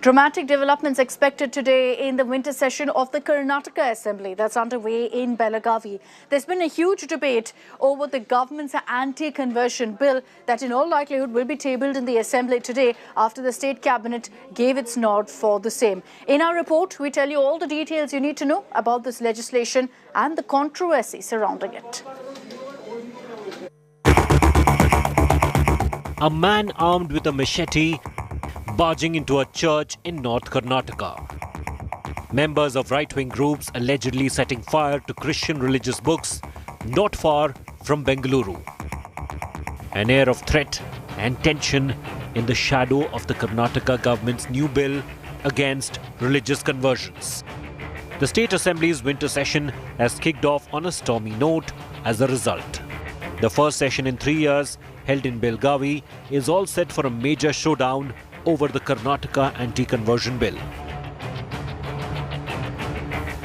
Dramatic developments expected today in the winter session of the Karnataka Assembly that's underway in Belagavi. There's been a huge debate over the government's anti-conversion bill that in all likelihood will be tabled in the Assembly today after the State Cabinet gave its nod for the same. In our report, we tell you all the details you need to know about this legislation and the controversy surrounding it. A man armed with a machete barging into a church in North Karnataka. Members of right-wing groups allegedly setting fire to Christian religious books not far from Bengaluru. An air of threat and tension in the shadow of the Karnataka government's new bill against religious conversions. The State Assembly's winter session has kicked off on a stormy note as a result. The first session in 3 years, held in Belagavi, is all set for a major showdown over the Karnataka anti-conversion bill.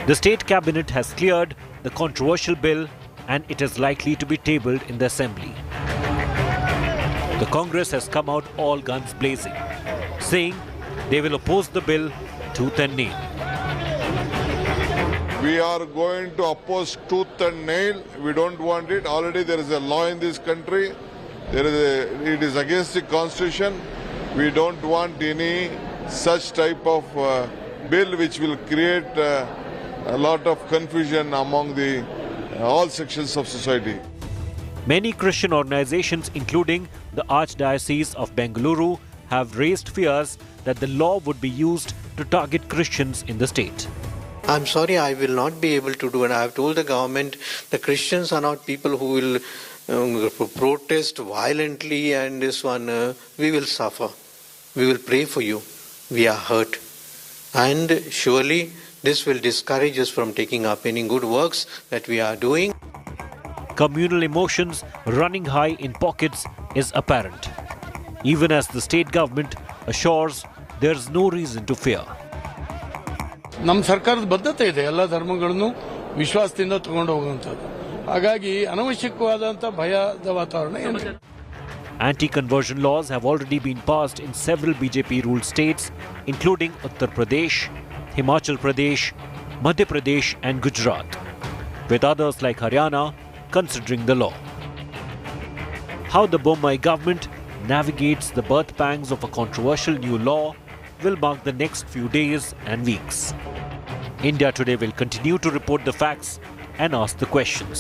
The State Cabinet has cleared the controversial bill and it is likely to be tabled in the Assembly. The Congress has come out all guns blazing, saying they will oppose the bill tooth and nail. We are going to oppose tooth and nail. We don't want it. Already there is a law in this country. It is against the constitution. We don't want any such type of bill which will create a lot of confusion among all sections of society. Many Christian organizations, including the Archdiocese of Bengaluru, have raised fears that the law would be used to target Christians in the state. I'm sorry, I will not be able to do it. I have told the government the Christians are not people who will protest violently, and this one, we will suffer. We will pray for you. We are hurt. And surely this will discourage us from taking up any good works that we are doing. Communal emotions running high in pockets is apparent, even as the state government assures there is no reason to fear. ನಮ್ಮ ಸರ್ಕಾರದ ಬದ್ಧತೆ ಇದೆ ಎಲ್ಲ ಧರ್ಮಗಳನ್ನು ವಿಶ್ವಾಸದಿಂದ ತಗೊಂಡು ಹೋಗುವಂತದ್ದು ಹಾಗಾಗಿ ಅನವಶ್ಯಕವಾದಂತ ಭಯದ ವಾತಾವರಣ ಏನಿದೆ. Anti-conversion laws have already been passed in several BJP-ruled states, including Uttar Pradesh, Himachal Pradesh, Madhya Pradesh and Gujarat, with others like Haryana considering the law. How the Bommai government navigates the birth pangs of a controversial new law will mark the next few days and weeks. India Today will continue to report the facts and ask the questions.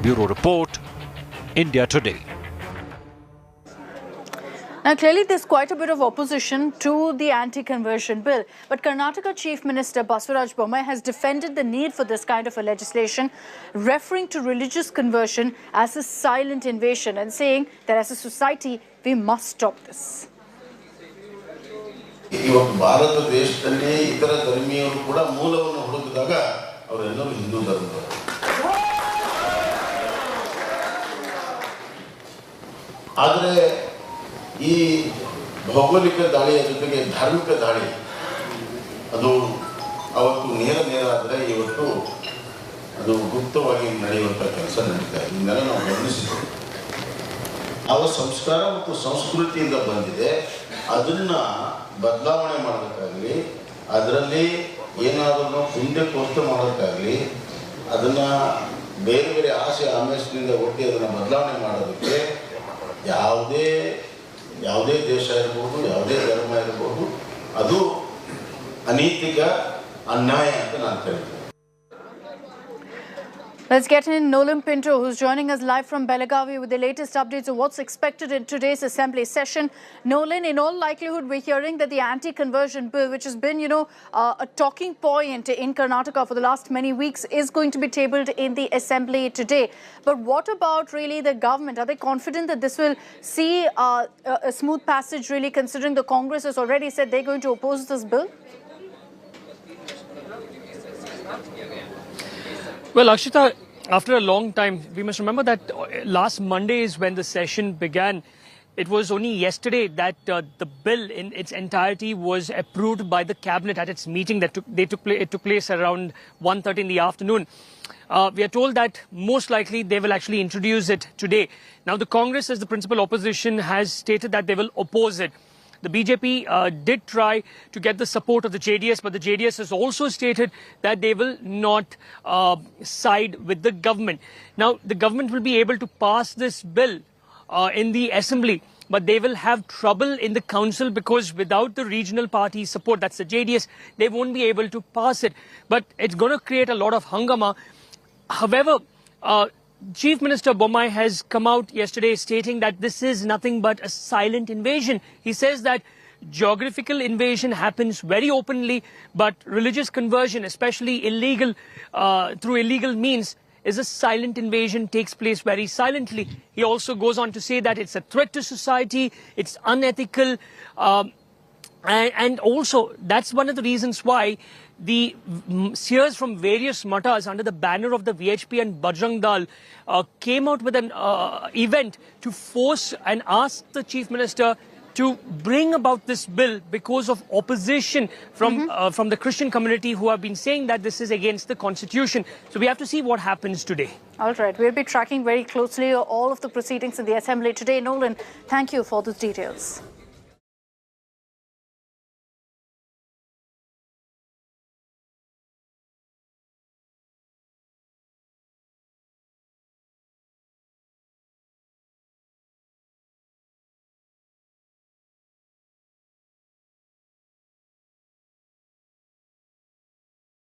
Bureau Report, India Today. Now, clearly, there's quite a bit of opposition to the anti-conversion bill. But Karnataka Chief Minister Bommai has defended the need for this kind of a legislation, referring to religious conversion as a silent invasion and saying that as a society, we must stop this. ಇವತ್ತು ಭಾರತ ದೇಶದಲ್ಲಿ ಇತರ ಧರ್ಮೀಯರು ಕೂಡ ಮೂಲವನ್ನು ಹುಡುಕಿದಾಗ ಅವರೆಲ್ಲರೂ ಹಿಂದೂ ಧರ್ಮದವರು. ಆದರೆ ಈ ಭೌಗೋಳಿಕ ದಾಳಿಯ ಜೊತೆಗೆ ಧಾರ್ಮಿಕ ದಾಳಿ ಅದು ಅವತ್ತು ನೇರ ಆದರೆ ಇವತ್ತು ಅದು ಗುಪ್ತವಾಗಿ ನಡೆಯುವಂಥ ಕೆಲಸ ನಡೀತಾ ಇದೆ. ಇದನ್ನೆಲ್ಲ ನಾವು ಗಮನಿಸಿದ್ದೇವೆ. ಅವ ಸಂಸ್ಕಾರ ಮತ್ತು ಸಂಸ್ಕೃತಿಯಿಂದ ಬಂದಿದೆ. ಅದನ್ನು ಬದಲಾವಣೆ ಮಾಡೋದಕ್ಕಾಗಲಿ, ಅದರಲ್ಲಿ ಏನಾದರೂ ಮುಂದೆ ಕೋರ್ತ ಮಾಡೋದಕ್ಕಾಗಲಿ, ಅದನ್ನು ಬೇರೆ ಬೇರೆ ಆಸೆ ಆಮೇಶದಿಂದ ಒಟ್ಟಿ ಅದನ್ನು ಬದಲಾವಣೆ ಮಾಡೋದಕ್ಕೆ ಯಾವುದೇ ದೇಶ ಇರ್ಬೋದು, ಯಾವುದೇ ಧರ್ಮ ಇರ್ಬೋದು, ಅದು ಅನೈತಿಕ ಅನ್ಯಾಯ ಅಂತ ನಾನು ಕರೀತೀನಿ. Let's get in Nolan Pinto, who's joining us live from Belagavi with the latest updates of what's expected in today's Assembly session. Nolan, in all likelihood, we're hearing that the anti-conversion bill, which has been, a talking point in Karnataka for the last many weeks, is going to be tabled in the Assembly today. But what about really the government? Are they confident that this will see a smooth passage, really, considering the Congress has already said they're going to oppose this bill? Well, Akshita, after a long time, we must remember that last Monday is when the session began. It was only yesterday that the bill in its entirety was approved by the cabinet at its meeting that it took place around 1:30 in the afternoon. We are told that most likely they will actually introduce it today. Now, the Congress, as the principal opposition, has stated that they will oppose it. The BJP did try to get the support of the JDS, but the JDS has also stated that they will not side with the government. Now, the government will be able to pass this bill in the assembly, but they will have trouble in the council because without the regional party support, that's the JDS, they won't be able to pass it. But it's going to create a lot of hangama. However, Chief Minister Bommai has come out yesterday stating that this is nothing but a silent invasion. He says that geographical invasion happens very openly, but religious conversion, especially illegal, through illegal means, is a silent invasion, takes place very silently. He also goes on to say that it's a threat to society, it's unethical, and also that's one of the reasons why the seers from various matas under the banner of the VHP and Bajrang Dal came out with an event to force and ask the Chief Minister to bring about this bill because of opposition from the Christian community who have been saying that this is against the constitution. So we have to see what happens today. All right, we'll be tracking very closely all of the proceedings in the assembly today. Nolan, thank you for those details.